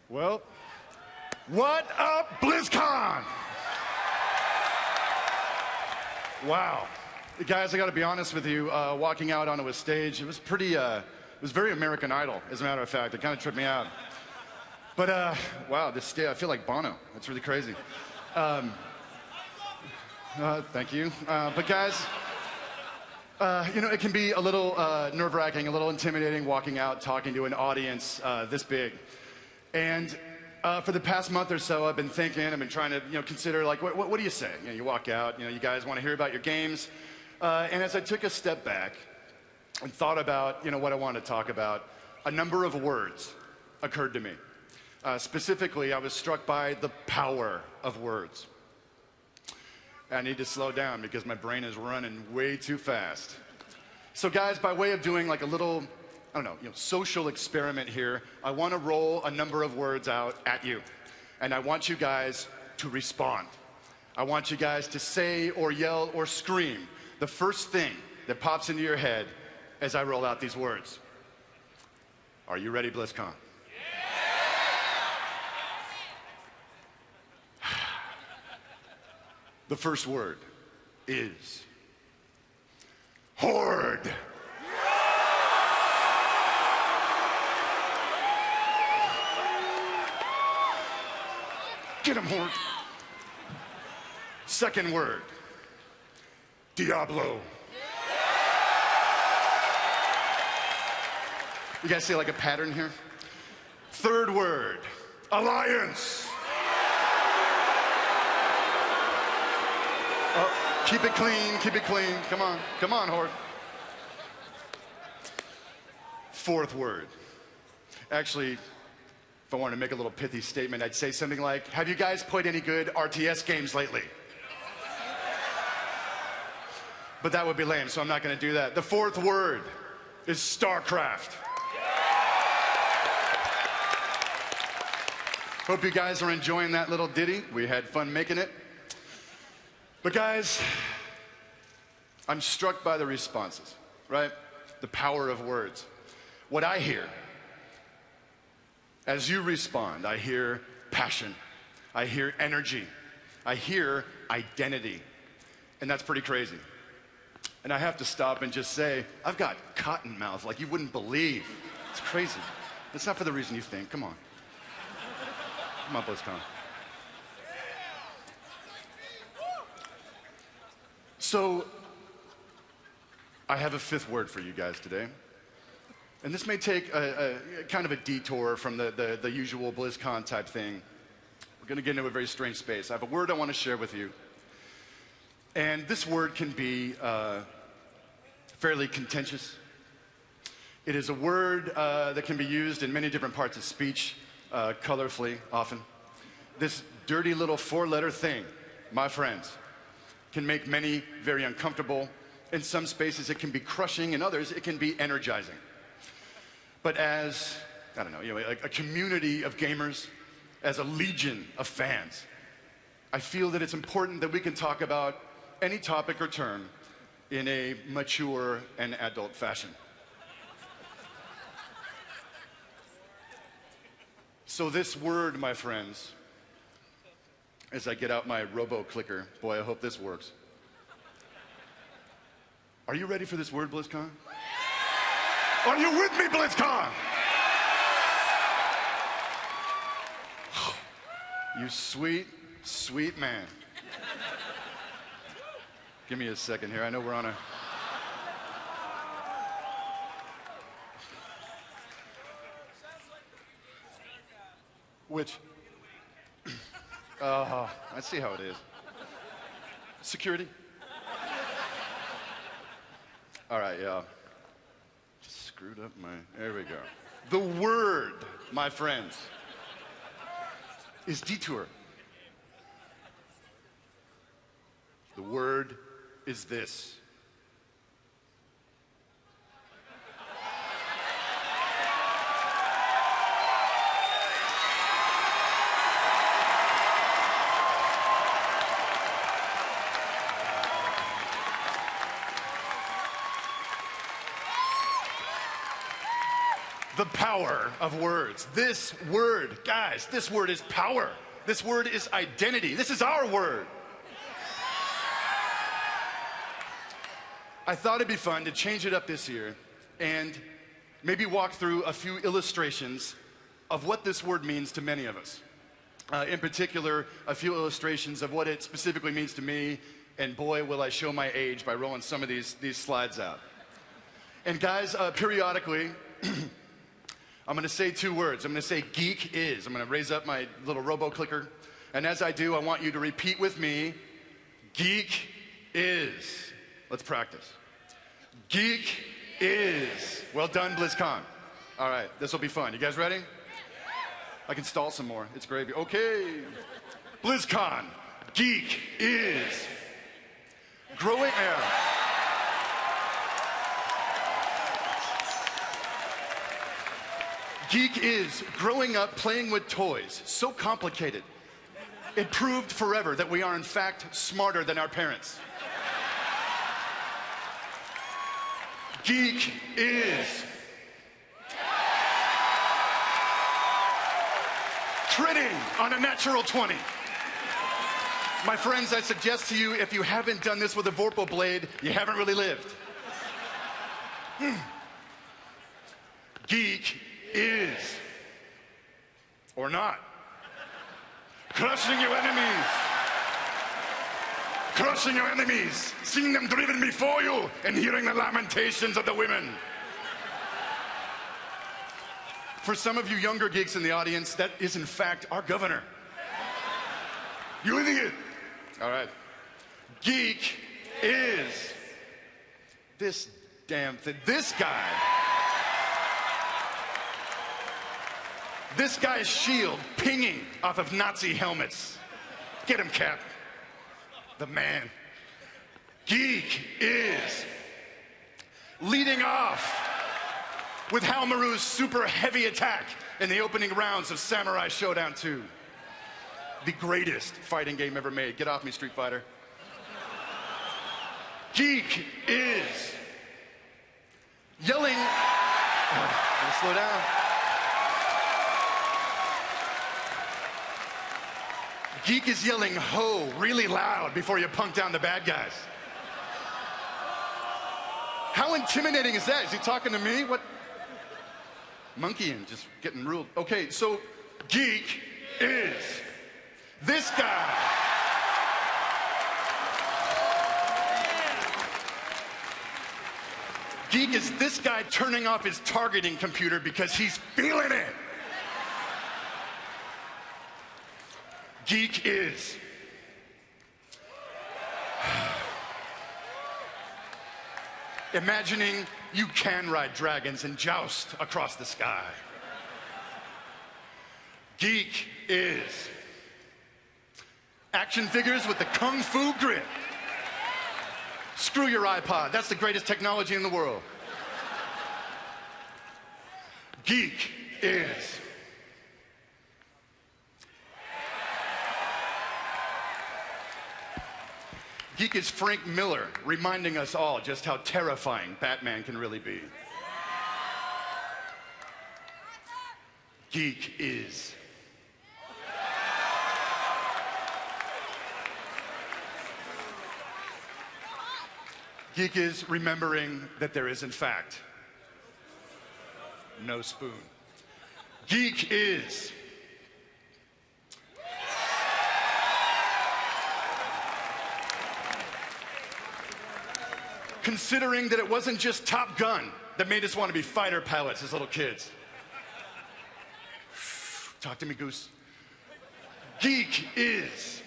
Well, what up, Blizzcon? Wow. Guys, I gotta be honest with you, walking out onto a stage, it was very American Idol, as a matter of fact. It kind of tripped me out. But, wow, this stage, I feel like Bono. That's really crazy. Thank you. But guys, you know, it can be a little nerve-wracking, a little intimidating walking out, talking to an audience this big. And for the past month or so, I've been trying to, consider, like, what do you say? You walk out, you guys want to hear about your games. And as I took a step back and thought about, what I wanted to talk about, a number of words occurred to me. Specifically, I was struck by the power of words. I need to slow down because my brain is running way too fast. So guys, by way of doing like a little, social experiment here, I want to roll a number of words out at you. And I want you guys to respond. I want you guys to say or yell or scream the first thing that pops into your head as I roll out these words. Are you ready, BlizzCon? The first word is horde. Get him, horde. Second word, Diablo. You guys see like a pattern here? Third word, Alliance. Oh, keep it clean, keep it clean. Come on, horde. Fourth word. Actually, if I wanted to make a little pithy statement, I'd say something like, have you guys played any good RTS games lately? But that would be lame, so I'm not gonna do that. The fourth word is StarCraft. Hope you guys are enjoying that little ditty. We had fun making it. But guys, I'm struck by the responses, right? The power of words. What I hear, as you respond, I hear passion, I hear energy, I hear identity, and that's pretty crazy. And I have to stop and just say, I've got cotton mouth like you wouldn't believe. It's crazy. It's not for the reason you think. Come on. Come on, BlizzCon. So, I have a fifth word for you guys today. And this may take a kind of a detour from the usual BlizzCon type thing. We're gonna get into a very strange space. I have a word I want to share with you. And this word can be fairly contentious. It is a word that can be used in many different parts of speech, colorfully often. This dirty little four-letter thing, my friends, can make many very uncomfortable. In some spaces it can be crushing, in others it can be energizing. But as, a community of gamers, as a legion of fans, I feel that it's important that we can talk about any topic or term in a mature and adult fashion. So this word, my friends, as I get out my robo-clicker, boy, I hope this works. Are you ready for this word, BlizzCon? Are you with me, BlizzCon? You sweet, sweet man. Give me a second here. I know we're on a... Which? I see how it is. Security? All right, yeah. Just screwed up my... There we go. The word, my friends, is detour. The word is this. The power of words. This word, guys, this word is power. This word is identity. This is our word. I thought it'd be fun to change it up this year and maybe walk through a few illustrations of what this word means to many of us. In particular, a few illustrations of what it specifically means to me, and boy, will I show my age by rolling some of these slides out. And guys, periodically, I'm gonna say two words. I'm gonna say geek is. I'm gonna raise up my little robo clicker, and as I do, I want you to repeat with me, geek is. Let's practice. Geek is. Well done, Blizzcon. All right, this will be fun. You guys ready? I can stall some more. It's gravy. Okay. Blizzcon. Geek is. Growing air. Geek is growing up playing with toys. So complicated. It proved forever that we are in fact smarter than our parents. Geek is. Critting on a natural 20. My friends, I suggest to you, if you haven't done this with a Vorpal blade, you haven't really lived. Geek is. Or not. Crushing your enemies. Crushing your enemies. Seeing them driven before you and hearing the lamentations of the women. For some of you younger geeks in the audience, that is in fact our governor. You idiot. All right. Geek is this damn thing. This guy's shield pinging off of Nazi helmets. Get him, Cap. The man. Geek is leading off with Halmaru's super heavy attack in the opening rounds of Samurai Showdown 2. The greatest fighting game ever made. Get off me, Street Fighter. Geek is yelling. Slow down. Geek is yelling ho really loud before you punk down the bad guys. How intimidating is that? Is he talking to me? What? Monkeying, just getting ruled. Okay, so geek is this guy. Geek is this guy turning off his targeting computer because he's feeling it. Geek is imagining you can ride dragons and joust across the sky. Geek is action figures with the kung fu grip. Screw your iPod, that's the greatest technology in the world. Geek is Geek is Frank Miller reminding us all just how terrifying Batman can really be. Geek is Geek is remembering that there is in fact no spoon. Geek is considering that it wasn't just Top Gun that made us want to be fighter pilots as little kids. Talk to me, Goose. Geek is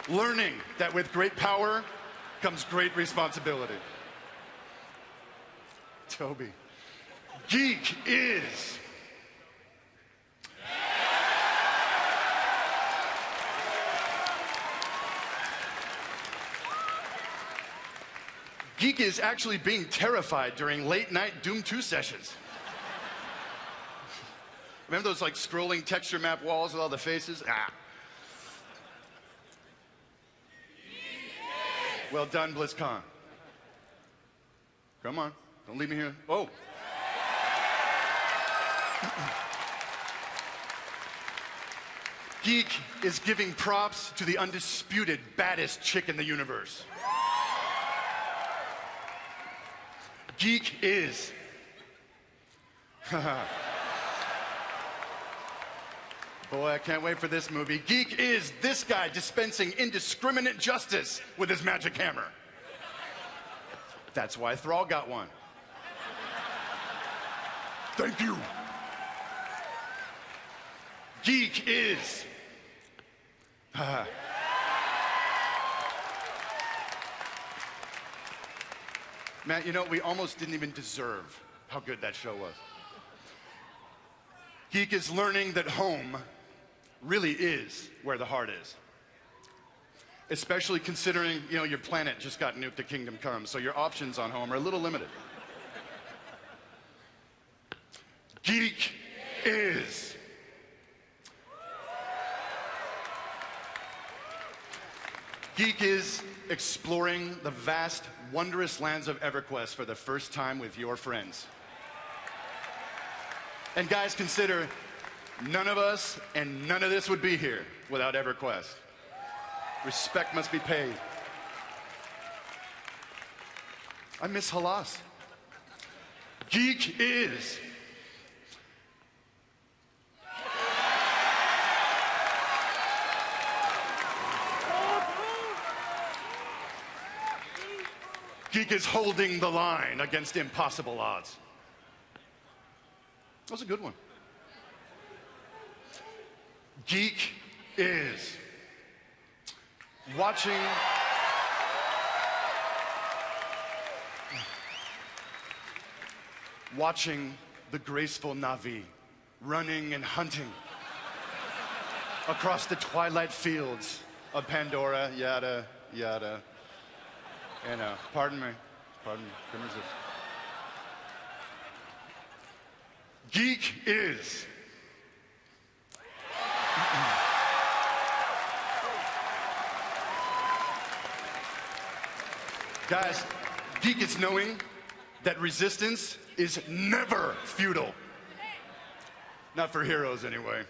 learning that with great power comes great responsibility. Toby. Geek is Geek is actually being terrified during late-night Doom 2 sessions. Remember those like scrolling texture map walls with all the faces? Well done, BlizzCon. Come on. Don't leave me here. Oh. Geek is giving props to the undisputed baddest chick in the universe. Geek is. Boy, I can't wait for this movie. Geek is this guy dispensing indiscriminate justice with his magic hammer. That's why Thrall got one. Thank you. Geek is. Matt, you know, we almost didn't even deserve how good that show was. Geek is learning that home really is where the heart is. Especially considering, you know, your planet just got nuked to Kingdom Come, so your options on home are a little limited. Geek is. Geek is exploring the vast, wondrous lands of EverQuest for the first time with your friends. And guys, consider none of us and none of this would be here without EverQuest. Respect must be paid. I miss Halas. Geek is. Geek is holding the line against impossible odds. That was a good one. Geek is watching the graceful Na'vi running and hunting across the twilight fields of Pandora, yada, yada. You know, pardon me, couldn't resist. Geek is. Guys, geek is knowing that resistance is never futile. Not for heroes, anyway.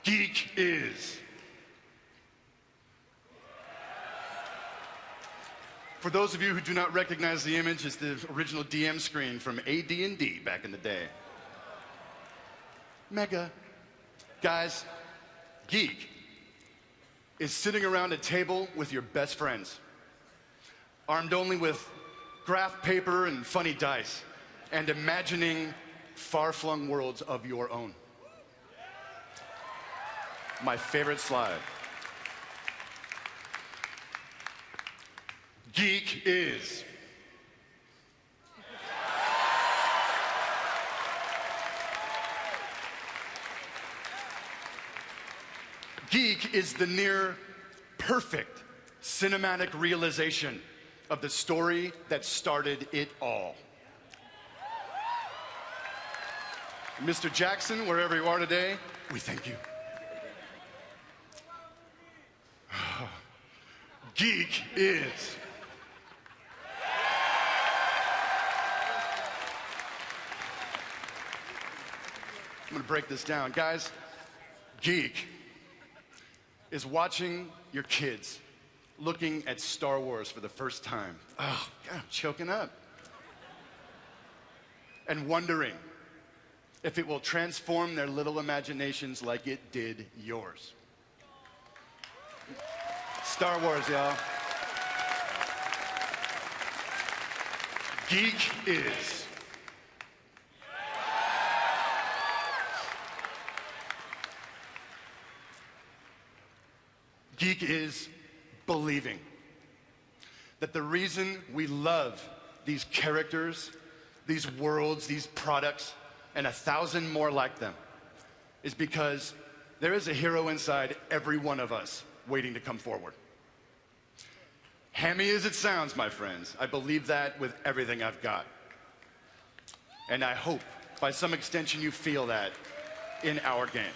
Geek is. For those of you who do not recognize the image, it's the original DM screen from AD&D back in the day. Mega. Guys, geek is sitting around a table with your best friends, armed only with graph paper and funny dice, and imagining far-flung worlds of your own. My favorite slide. Geek is. Geek is the near perfect cinematic realization of the story that started it all. Mr. Jackson, wherever you are today, we thank you. Geek is. I'm gonna break this down. Guys, geek is watching your kids looking at Star Wars for the first time. Oh, God, I'm choking up. And wondering if it will transform their little imaginations like it did yours. Star Wars, y'all. Geek is. Geek is believing that the reason we love these characters, these worlds, these products, and 1,000 more like them is because there is a hero inside every one of us waiting to come forward. Hammy as it sounds, my friends, I believe that with everything I've got. And I hope, by some extension, you feel that in our games.